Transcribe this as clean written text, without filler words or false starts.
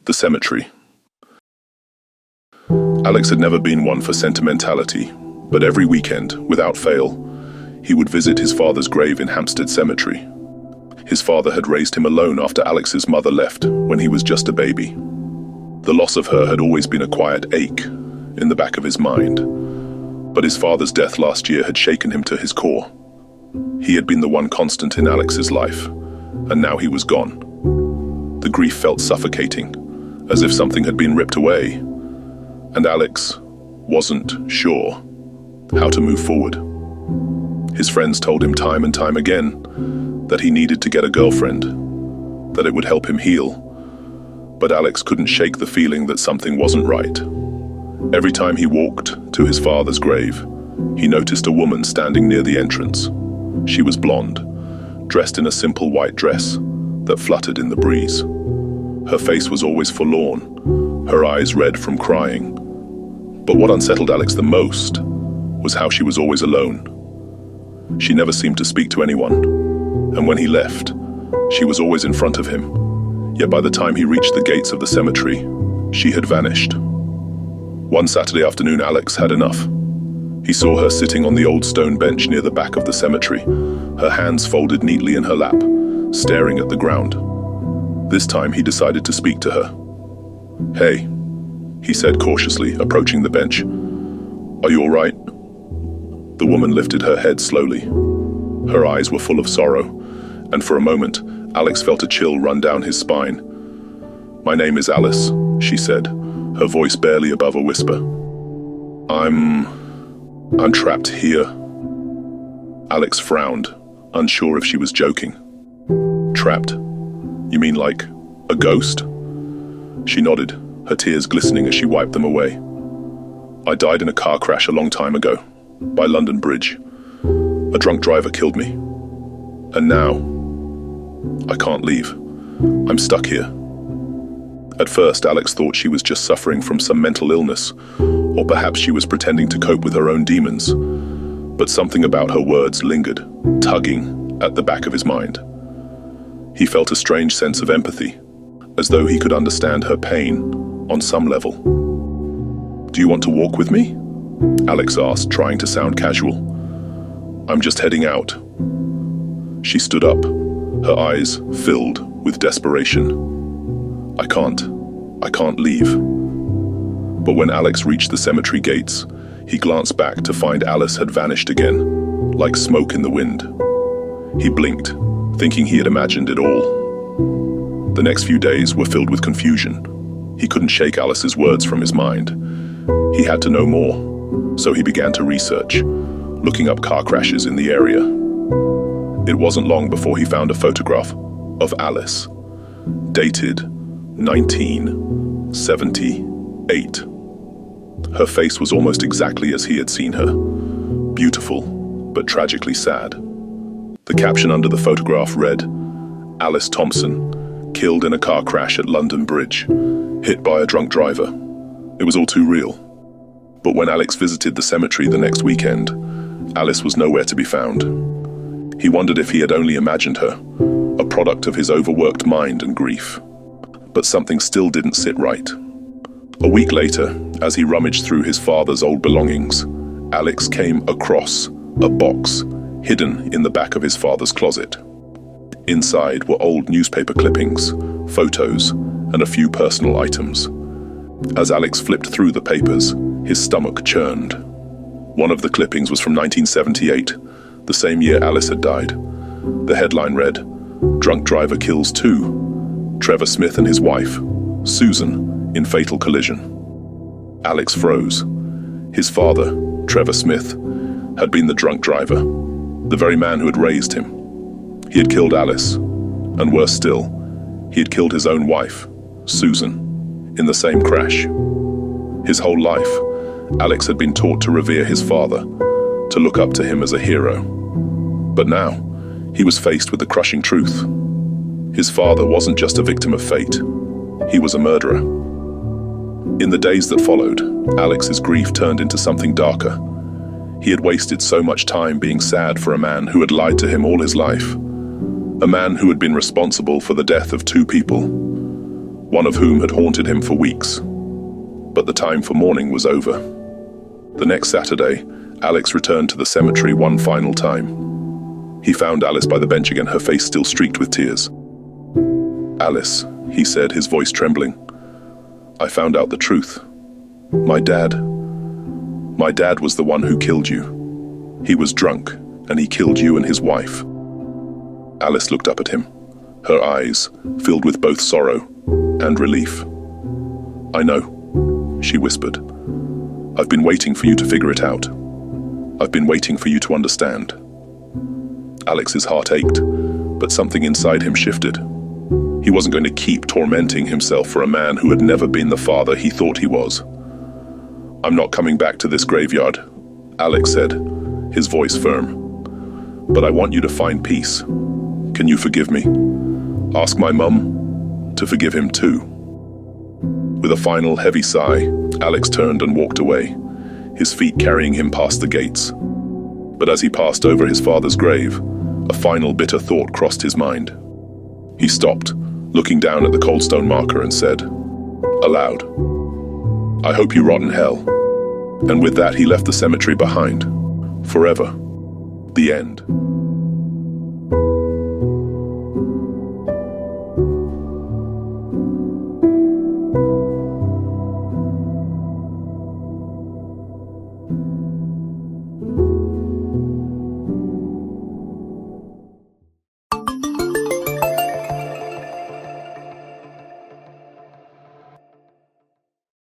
The cemetery. Alex had never been one for sentimentality, but every weekend, without fail, he would visit his father's grave in Hampstead Cemetery. His father had raised him alone after Alex's mother left when he was just a baby. The loss of her had always been a quiet ache in the back of his mind, but his father's death last year had shaken him to his core. He had been the one constant in Alex's life, and now he was gone. The grief felt suffocating, as if something had been ripped away, and Alex wasn't sure how to move forward. His friends told him time and time again that he needed to get a girlfriend, that it would help him heal, but Alex couldn't shake the feeling that something wasn't right. Every time he walked to his father's grave, he noticed a woman standing near the entrance. She was blonde, dressed in a simple white dress that fluttered in the breeze. Her face was always forlorn, her eyes red from crying. But what unsettled Alex the most was how she was always alone. She never seemed to speak to anyone, and when he left, she was always in front of him. Yet by the time he reached the gates of the cemetery, she had vanished. One Saturday afternoon, Alex had enough. He saw her sitting on the old stone bench near the back of the cemetery, her hands folded neatly in her lap, staring at the ground. This time he decided to speak to her. "Hey," he said cautiously, approaching the bench. "Are you all right?" The woman lifted her head slowly. Her eyes were full of sorrow, and for a moment, Alex felt a chill run down his spine. "My name is Alice," she said, her voice barely above a whisper. I'm trapped here." Alex frowned, unsure if she was joking. "Trapped? You mean like a ghost?" She nodded, her tears glistening as she wiped them away. "I died in a car crash a long time ago, by London Bridge. A drunk driver killed me. And now, I can't leave. I'm stuck here." At first, Alex thought she was just suffering from some mental illness, or perhaps she was pretending to cope with her own demons. But something about her words lingered, tugging at the back of his mind. He felt a strange sense of empathy, as though he could understand her pain on some level. "Do you want to walk with me?" Alex asked, trying to sound casual. "I'm just heading out." She stood up, her eyes filled with desperation. I can't leave." But when Alex reached the cemetery gates, he glanced back to find Alice had vanished again, like smoke in the wind. He blinked, thinking he had imagined it all. The next few days were filled with confusion. He couldn't shake Alice's words from his mind. He had to know more, so he began to research, looking up car crashes in the area. It wasn't long before he found a photograph of Alice, dated 1978. Her face was almost exactly as he had seen her, beautiful but tragically sad. The caption under the photograph read, "Alice Thompson, killed in a car crash at London Bridge, hit by a drunk driver." It was all too real. But when Alex visited the cemetery the next weekend, Alice was nowhere to be found. He wondered if he had only imagined her, a product of his overworked mind and grief. But something still didn't sit right. A week later, as he rummaged through his father's old belongings, Alex came across a box hidden in the back of his father's closet. Inside were old newspaper clippings, photos, and a few personal items. As Alex flipped through the papers, his stomach churned. One of the clippings was from 1978, the same year Alice had died. The headline read, "Drunk driver kills two. Trevor Smith and his wife, Susan, in fatal collision." Alex froze. His father, Trevor Smith, had been the drunk driver, the very man who had raised him. He had killed Alice, and worse still, he had killed his own wife, Susan, in the same crash. His whole life, Alex had been taught to revere his father, to look up to him as a hero. But now, he was faced with the crushing truth. His father wasn't just a victim of fate, he was a murderer. In the days that followed, Alex's grief turned into something darker. He had wasted so much time being sad for a man who had lied to him all his life, a man who had been responsible for the death of two people. one of whom had haunted him for weeks. But the time for mourning was over. The next Saturday, Alex returned to the cemetery one final time. He found Alice by the bench again, her face still streaked with tears. "Alice," he said, his voice trembling, "I found out the truth. My dad was the one who killed you. He was drunk, and he killed you and his wife." Alice looked up at him, her eyes filled with both sorrow and relief. "I know," she whispered. "I've been waiting for you to figure it out. I've been waiting for you to understand." Alex's heart ached, but something inside him shifted. He wasn't going to keep tormenting himself for a man who had never been the father he thought he was. "I'm not coming back to this graveyard," Alex said, his voice firm. "But I want you to find peace. Can you forgive me? Ask my mum to forgive him too." With a final heavy sigh, Alex turned and walked away, his feet carrying him past the gates. But as he passed over his father's grave, a final bitter thought crossed his mind. He stopped, looking down at the cold stone marker, and said, aloud, "I hope you rot in hell." And with that he left the cemetery behind. Forever. The end.